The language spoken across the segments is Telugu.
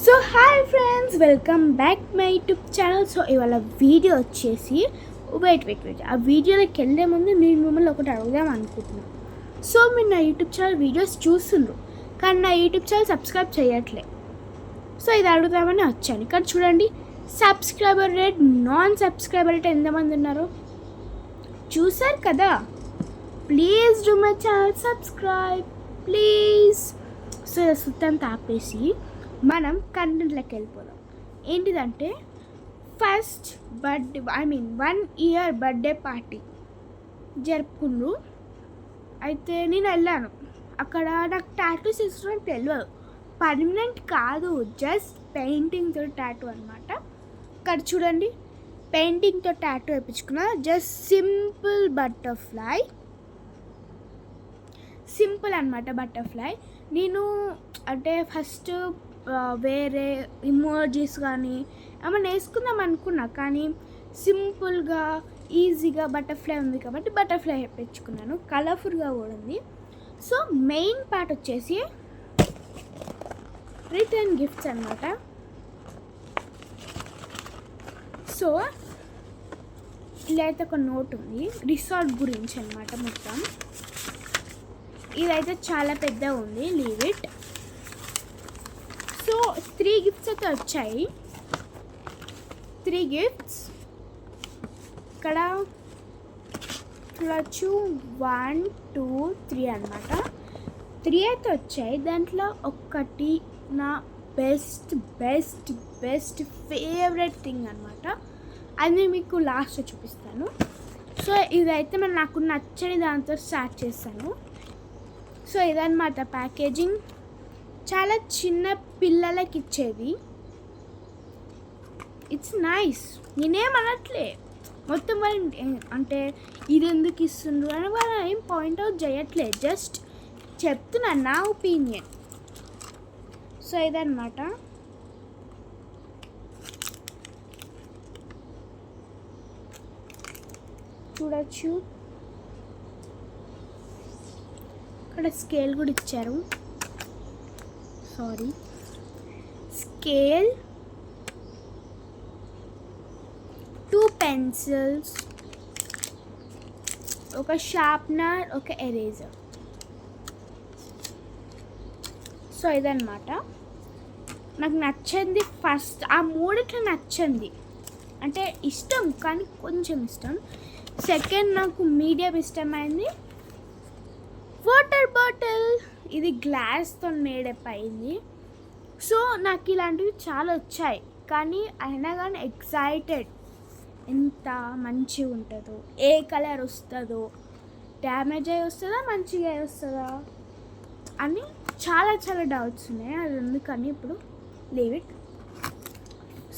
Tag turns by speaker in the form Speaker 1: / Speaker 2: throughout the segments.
Speaker 1: So hi friends, welcome back my YouTube channel. So ఇవాళ వీడియో వచ్చేసి వెయిట్ ఆ వీడియోలోకి వెళ్ళే ముందు నేను మిమ్మల్ని ఒకటి అడుగుదాం అనుకుంటున్నాను. సో మీరు నా యూట్యూబ్ ఛానల్ వీడియోస్ చూస్తుండ్రు, కానీ నా యూట్యూబ్ ఛానల్ సబ్స్క్రైబ్ చేయట్లే. సో ఇది అడుగుదామని వచ్చాను. ఇక్కడ చూడండి, subscriber rate, non subscriber rate ఎంతమంది ఉన్నారు చూసారు కదా. Please do my channel subscribe please. So సుత్తం తాపేసి మనం కంటెంట్లోకి వెళ్ళిపోదాం. ఏంటిదంటే first birthday 1 year birthday party జరుపుకుండ్రు. అయితే నేను వెళ్ళాను. అక్కడ నాకు టాటూస్ ఇష్టం తెలియదు, పర్మనెంట్ కాదు, జస్ట్ పెయింటింగ్తో టాటూ అనమాట. ఇక్కడ చూడండి, పెయింటింగ్తో టాటూ వేయించుకున్నా. జస్ట్ సింపుల్ అనమాట బటర్ఫ్లై. నేను అంటే ఫస్ట్ వేరే ఇమోజీస్ కానీ ఏమైనా వేసుకుందాం అనుకున్నా, కానీ సింపుల్గా ఈజీగా బటర్ఫ్లై ఉంది కాబట్టి బటర్ఫ్లై వేయించుకున్నాను. కలర్ఫుల్గా కూడా ఉంది. సో మెయిన్ పార్ట్ వచ్చేసి రిటర్న్ గిఫ్ట్స్ అనమాట. సో ఇలా అయితే ఒక నోట్ ఉంది రిసార్ట్ గురించి అనమాట మొత్తం. ఇదైతే చాలా పెద్ద ఉంది, లీవ్ ఇట్. సో 3 గిఫ్ట్స్ అయితే వచ్చాయి. 3 గిఫ్ట్స్ ఇక్కడ చూడచ్చు. 1 2 3 అనమాట. 3 అయితే వచ్చాయి. దాంట్లో ఒకటి నా బెస్ట్ ఫేవరెట్ థింగ్ అనమాట. అది మీకు లాస్ట్లో చూపిస్తాను. సో ఇదైతే నాకు నచ్చని దాంతో స్టార్ట్ చేస్తాను. సో ఇదన్నమాట ప్యాకేజింగ్. చాలా చిన్న పిల్లలకి ఇచ్చేది. It's nice. నేనేమనట్లే, మొత్తం వాళ్ళు అంటే ఇది ఎందుకు ఇస్తుండ్రు అని వాళ్ళు ఏం పాయింట్అవుట్ చేయట్లే, జస్ట్ చెప్తున్నా నా ఒపీనియన్. సో ఇదన్నమాట. చూడచ్చు, ఇక్కడ స్కేల్ కూడా ఇచ్చారు. స్కేల్, 2 పెన్సిల్స్, ఒక షార్ప్నర్, ఒక ఎరేజర్. సో ఇదన్నమాట. నాకు నచ్చింది ఫస్ట్ ఆ మూడిట్లో నచ్చింది, అంటే ఇష్టం కానీ కొంచెం ఇష్టం. సెకండ్ నాకు మీడియం ఇష్టమైంది వాటర్ బాటిల్. ఇది గ్లాస్తో మేడప్ అయింది. సో నాకు ఇలాంటివి చాలా వచ్చాయి, కానీ అయినా కానీ ఎక్సైటెడ్, ఎంత మంచిగా ఉంటుందో, ఏ కలర్ వస్తుందో, డ్యామేజ్ అయి వస్తుందా మంచిగా అయి వస్తుందా అని చాలా డౌట్స్ ఉన్నాయి. అది ఎందుకని ఇప్పుడు లీవ్ ఇట్.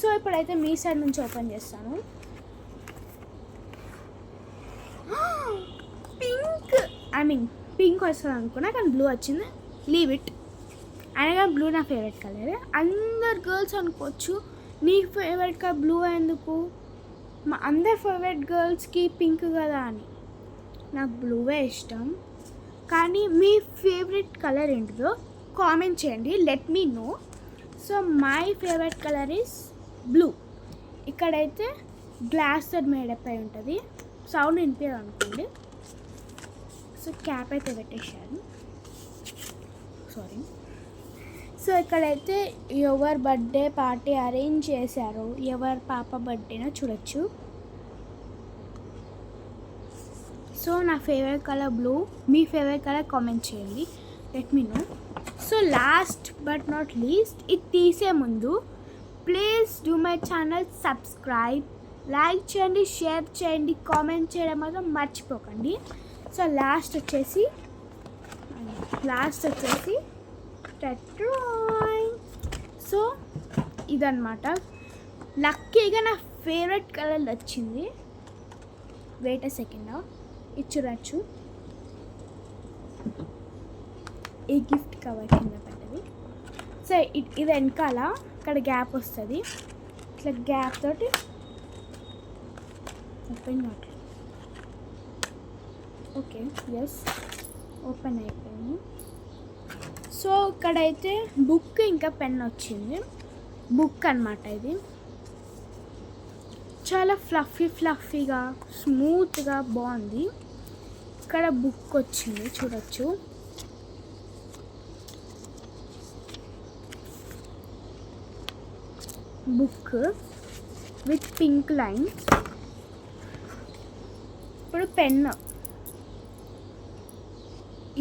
Speaker 1: సో ఇప్పుడైతే మీ సైడ్ నుంచి ఓపెన్ చేస్తాను. పింక్ వస్తుంది అనుకున్నా, కానీ బ్లూ వచ్చింది. Leave it. అయినా బ్లూ నా ఫేవరెట్ కలర్. అందరు గర్ల్స్ అనుకోవచ్చు నీ ఫేవరెట్ కలర్ బ్లూ ఎందుకు, మా అందరి ఫేవరెట్ గర్ల్స్కి పింక్ కదా అని. నాకు బ్లూవే ఇష్టం. కానీ మీ ఫేవరెట్ కలర్ ఏంటిదో కామెంట్ చేయండి, let me know. So my favourite colour is blue. ఇక్కడైతే గ్లాస్తో మేడప్ అయి ఉంటుంది, సౌండ్ వినిపించదు అనుకోండి. సో క్యాప్ అయితే పెట్టేశాను, సారీ. సో ఇక్కడైతే ఎవరు బర్త్డే పార్టీ అరేంజ్ చేశారో, ఎవరి పాప బర్త్డేనో చూడొచ్చు. సో నా ఫేవరెట్ కలర్ బ్లూ. మీ ఫేవరెట్ కలర్ కామెంట్ చేయండి, let me know. So last but not least, ఇది తీసే ముందు please do my channel subscribe, like చేయండి, షేర్ చేయండి, కామెంట్ చేయడం మాత్రం మర్చిపోకండి. సో లాస్ట్ వచ్చేసి టెట్రాయింగ్. సో ఇదన్నమాట. లక్కీగా నా ఫేవరెట్ కలర్ వచ్చింది. వెయిట్ సెకండ్, ఇచ్చురచ్చు. ఈ గిఫ్ట్ కవర్ కింద పడ్డది. సో ఇది వెనకాల ఇక్కడ గ్యాప్ వస్తుంది, ఇట్లా గ్యాప్ తోటి ఓపెన్ కావట్లేదు. ఓకే, ఎస్, ఓపెన్ అయిపోయింది. సో ఇక్కడైతే బుక్ ఇంకా పెన్ వచ్చింది. బుక్ అనమాట. ఇది చాలా ఫ్లఫీగా స్మూత్గా బాగుంది. ఇక్కడ బుక్ వచ్చింది చూడొచ్చు. Book with pink line. ఇప్పుడు పెన్.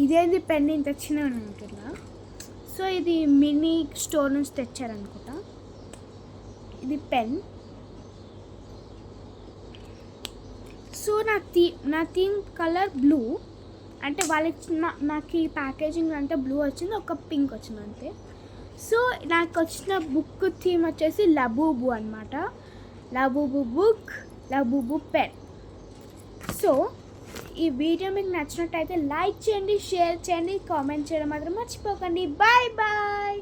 Speaker 1: ఇదేంది పెన్ ఇంత చిన్నగా ఉంటుందా? సో ఇది మినీ స్టోర్ నుంచి తెచ్చారనుకుంటా. ఇది పెన్. సో నా థీమ్ కలర్ బ్లూ. అంటే వాళ్ళకి నాకు ఈ ప్యాకేజింగ్ అంటే బ్లూ వచ్చింది, ఒక పింక్ వచ్చింది అంతే. సో నాకు వచ్చిన బుక్ థీమ్ వచ్చేసి లబూబు అనమాట. లబూబు బుక్, లబూబు పెన్. సో ఈ వీడియో మీకు నచ్చినట్టయితే లైక్ చేయండి, షేర్ చేయండి, కామెంట్ చేయడం మాత్రం మర్చిపోకండి. Bye bye.